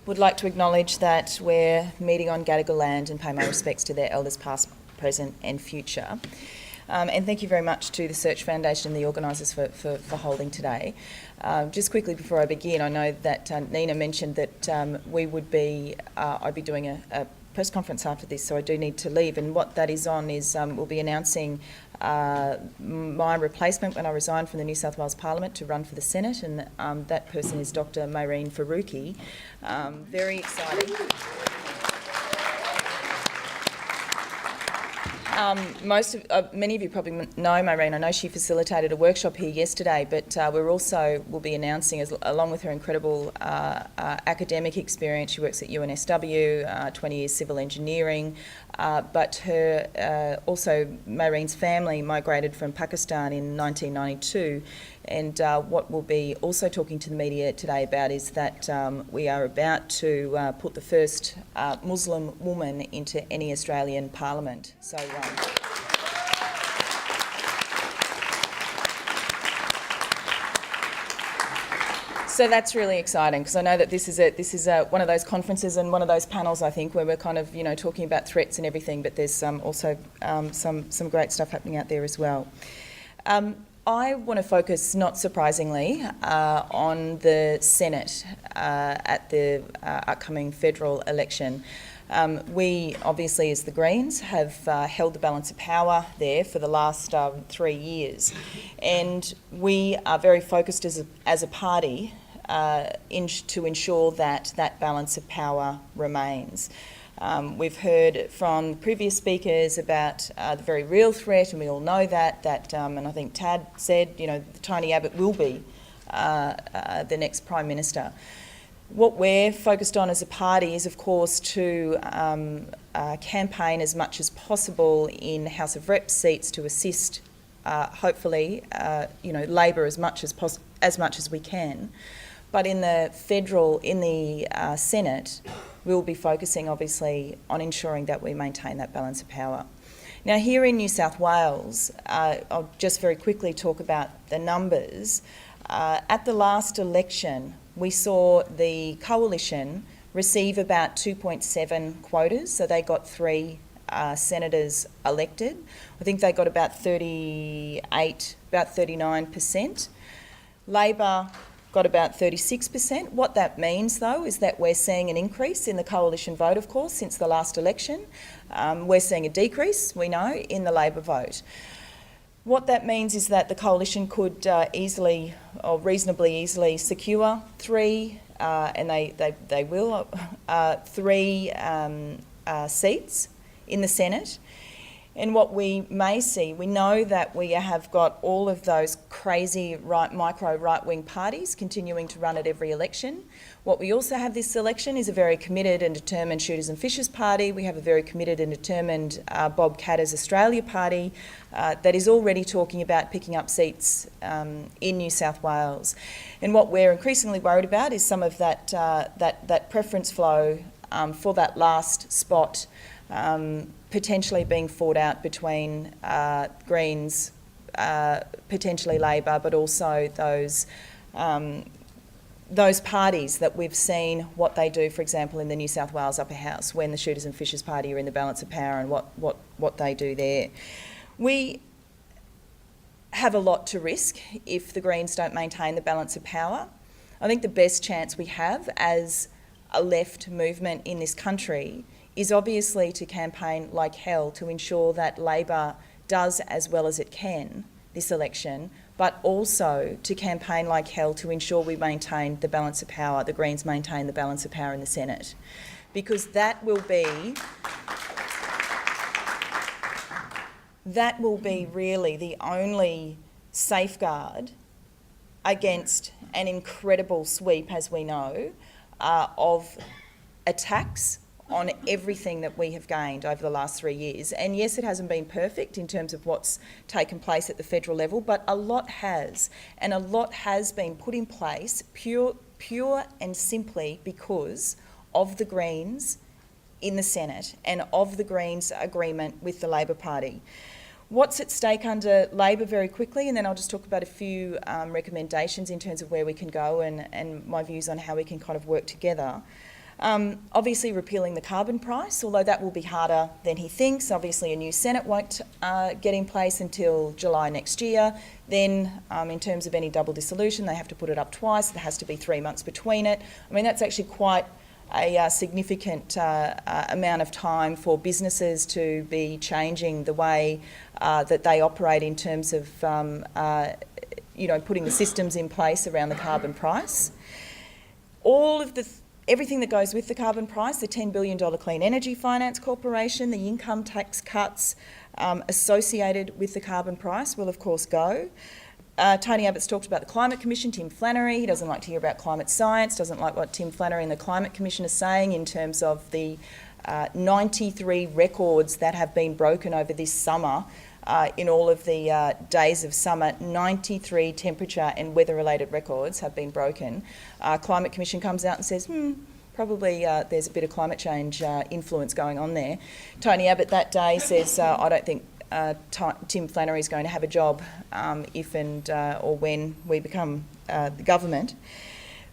Would like to acknowledge that we're meeting on Gadigal land and pay my respects to their elders past, present and future. And thank you very much to the Search Foundation and the organisers for holding today. Just quickly before I begin, I know that Nina mentioned that I'd be doing a press conference after this, so I do need to leave. And what that is on is we'll be announcing my replacement when I resign from the New South Wales Parliament to run for the Senate, and that person is Dr. Maureen Faruqi. Very exciting. Many of you probably know Maureen. I know she facilitated a workshop here yesterday, but we'll be announcing, along with her incredible academic experience, she works at UNSW, 20 years civil engineering, but also Maureen's family migrated from Pakistan in 1992, and what we'll be also talking to the media today about is that we are about to put the first Muslim woman into any Australian parliament. So that's really exciting, because I know that this is one of those conferences and one of those panels, I think, where we're kind of talking about threats and everything, but there's also some great stuff happening out there as well. I want to focus, not surprisingly, on the Senate at the upcoming federal election. We, obviously, as the Greens, have held the balance of power there for the last 3 years, and we are very focused as a party to ensure that that balance of power remains. We've heard from previous speakers about the very real threat, and we all know that and I think Tad said, Tony Abbott will be the next Prime Minister. What we're focused on as a party is, of course, to campaign as much as possible in House of Reps seats to assist, hopefully, Labor as much as we can. But in the Senate, we'll be focusing, obviously, on ensuring that we maintain that balance of power. Now, here in New South Wales, I'll just very quickly talk about the numbers. At the last election, we saw the Coalition receive about 2.7 quotas, so they got 3 senators elected. I think they got about 39%. Labor got about 36%. What that means, though, is that we're seeing an increase in the Coalition vote, of course, since the last election. We're seeing a decrease, we know, in the Labor vote. What that means is that the Coalition could easily, or reasonably easily, secure 3, and they will, 3 seats in the Senate. And what we may see, we know that we have got all of those crazy micro right-wing parties continuing to run at every election. What we also have this election is a very committed and determined Shooters and Fishers party. We have a very committed and determined Bob Katter's Australia party that is already talking about picking up seats in New South Wales. And what we're increasingly worried about is some of that preference flow for that last spot potentially being fought out between Greens, potentially Labor, but also those parties that we've seen what they do, for example, in the New South Wales Upper House, when the Shooters and Fishers party are in the balance of power, and what they do there. We have a lot to risk if the Greens don't maintain the balance of power. I think the best chance we have as a left movement in this country is obviously to campaign like hell to ensure that Labor does as well as it can this election, but also to campaign like hell to ensure we maintain the balance of power, the Greens maintain the balance of power in the Senate. Because that will be really the only safeguard against an incredible sweep, as we know, of attacks on everything that we have gained over the last 3 years. And yes, it hasn't been perfect in terms of what's taken place at the federal level, but a lot has. And a lot has been put in place pure and simply because of the Greens in the Senate and of the Greens' agreement with the Labor Party. What's at stake under Labor very quickly, and then I'll just talk about a few recommendations in terms of where we can go and my views on how we can kind of work together. Obviously repealing the carbon price, although that will be harder than he thinks. Obviously a new Senate won't get in place until July next year. Then in terms of any double dissolution, they have to put it up twice. There has to be 3 months between it. I mean, that's actually quite a significant amount of time for businesses to be changing the way that they operate in terms of putting the systems in place around the carbon price. Everything that goes with the carbon price, the $10 billion Clean Energy Finance Corporation, the income tax cuts associated with the carbon price will of course go. Tony Abbott's talked about the Climate Commission, Tim Flannery. He doesn't like to hear about climate science, doesn't like what Tim Flannery and the Climate Commission are saying in terms of the 93 records that have been broken over this summer. In all of the days of summer, 93 temperature and weather-related records have been broken. Climate Commission comes out and says, probably there's a bit of climate change influence going on there. Tony Abbott that day says, I don't think Tim Flannery is going to have a job if and or when we become the government.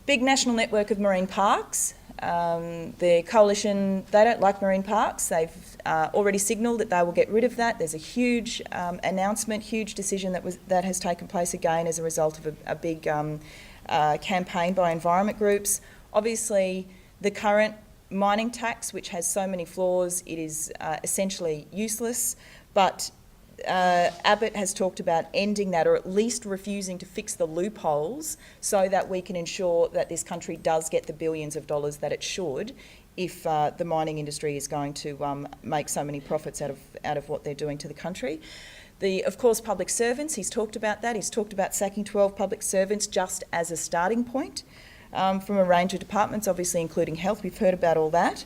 Big national network of marine parks. The coalition, they don't like marine parks. They've already signalled that they will get rid of that. There's a huge announcement, huge decision that has taken place again as a result of a big campaign by environment groups. Obviously, the current mining tax, which has so many flaws, it is essentially useless, but Abbott has talked about ending that, or at least refusing to fix the loopholes so that we can ensure that this country does get the billions of dollars that it should if the mining industry is going to make so many profits out of what they're doing to the country. Of course, public servants, he's talked about that. He's talked about sacking 12 public servants just as a starting point from a range of departments, obviously including health. We've heard about all that.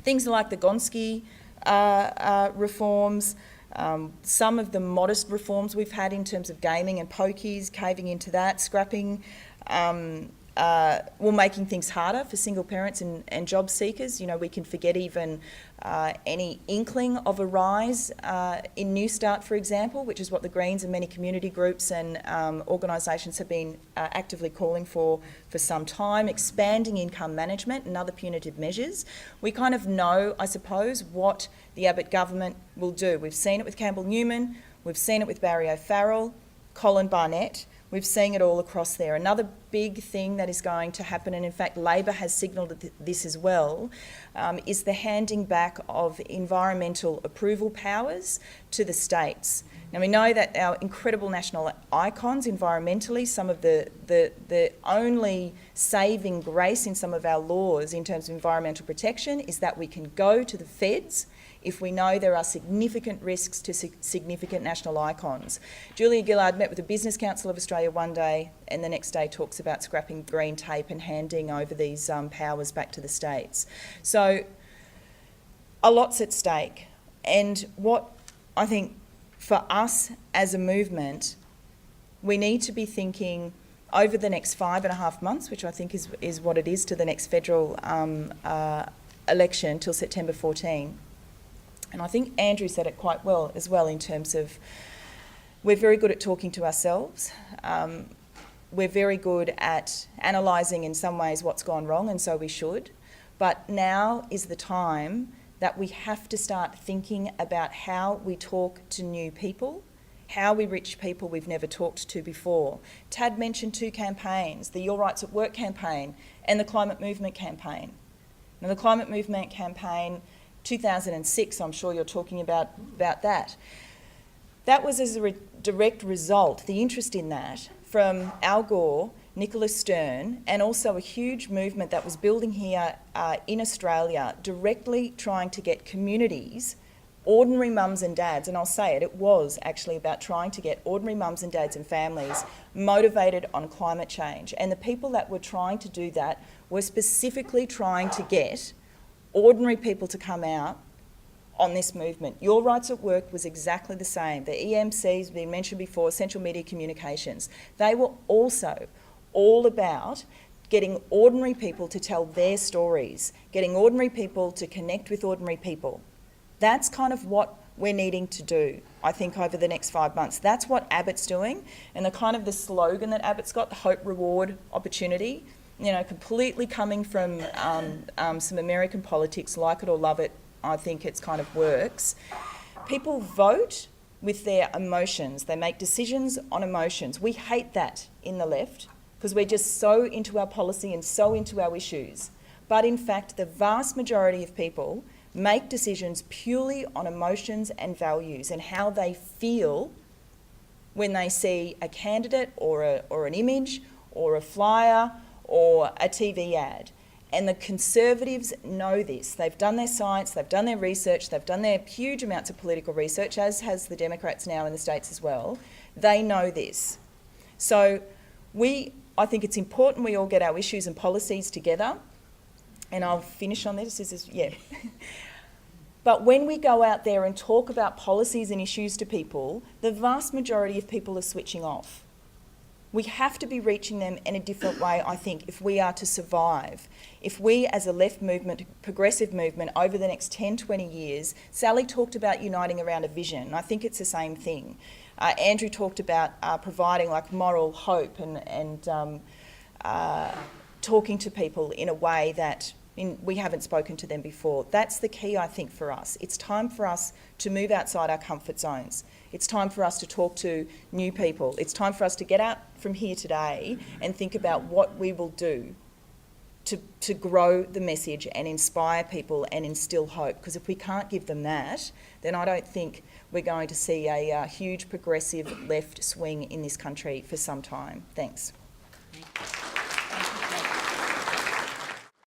Things like the Gonski reforms, some of the modest reforms we've had in terms of gaming and pokies, caving into that, scrapping, making things harder for single parents and job seekers. You know, we can forget even any inkling of a rise in New Start, for example, which is what the Greens and many community groups and organisations have been actively calling for some time. Expanding income management and other punitive measures. We kind of know, I suppose, what the Abbott government will do. We've seen it with Campbell Newman, we've seen it with Barry O'Farrell, Colin Barnett. We've seen it all across there. Another big thing that is going to happen, and in fact Labor has signalled this as well, is the handing back of environmental approval powers to the states. Now we know that our incredible national icons environmentally, some of the only saving grace in some of our laws in terms of environmental protection is that we can go to the feds if we know there are significant risks to significant national icons. Julia Gillard met with the Business Council of Australia one day and the next day talks about scrapping green tape and handing over these powers back to the states. So a lot's at stake. And what I think for us as a movement, we need to be thinking over the next 5.5 months, which I think is what it is to the next federal election till September 14. And I think Andrew said it quite well as well in terms of we're very good at talking to ourselves. We're very good at analysing in some ways what's gone wrong, and so we should. But now is the time that we have to start thinking about how we talk to new people, how we reach people we've never talked to before. Tad mentioned 2 campaigns, the Your Rights at Work campaign and the Climate Movement campaign. Now the Climate Movement campaign, 2006, I'm sure you're talking about that. That was as a direct result, the interest in that, from Al Gore, Nicola Stern, and also a huge movement that was building here in Australia, directly trying to get communities, ordinary mums and dads, and I'll say it was actually about trying to get ordinary mums and dads and families motivated on climate change. And the people that were trying to do that were specifically trying to get ordinary people to come out on this movement. Your Rights at Work was exactly the same. The EMCs, been mentioned before, Essential Media Communications, they were also all about getting ordinary people to tell their stories, getting ordinary people to connect with ordinary people. That's kind of what we're needing to do, I think, over the next 5 months. That's what Abbott's doing, and the slogan that Abbott's got, the hope, reward, opportunity, you know, completely coming from some American politics, like it or love it, I think it's kind of works. People vote with their emotions. They make decisions on emotions. We hate that in the left because we're just so into our policy and so into our issues. But in fact, the vast majority of people make decisions purely on emotions and values and how they feel when they see a candidate or an image or a flyer or a TV ad. And the Conservatives know this. They've done their science, they've done their research, they've done their huge amounts of political research, as has the Democrats now in the States as well. They know this. So I think it's important we all get our issues and policies together. And I'll finish on this. But when we go out there and talk about policies and issues to people, the vast majority of people are switching off. We have to be reaching them in a different way, I think, if we are to survive. If we, as a left movement, progressive movement, over the next 10, 20 years, Sally talked about uniting around a vision. I think it's the same thing. Andrew talked about providing like moral hope and talking to people in a way that we haven't spoken to them before. That's the key, I think, for us. It's time for us to move outside our comfort zones. It's time for us to talk to new people. It's time for us to get out from here today and think about what we will do to grow the message and inspire people and instill hope. Because if we can't give them that, then I don't think we're going to see a huge progressive left swing in this country for some time. Thanks.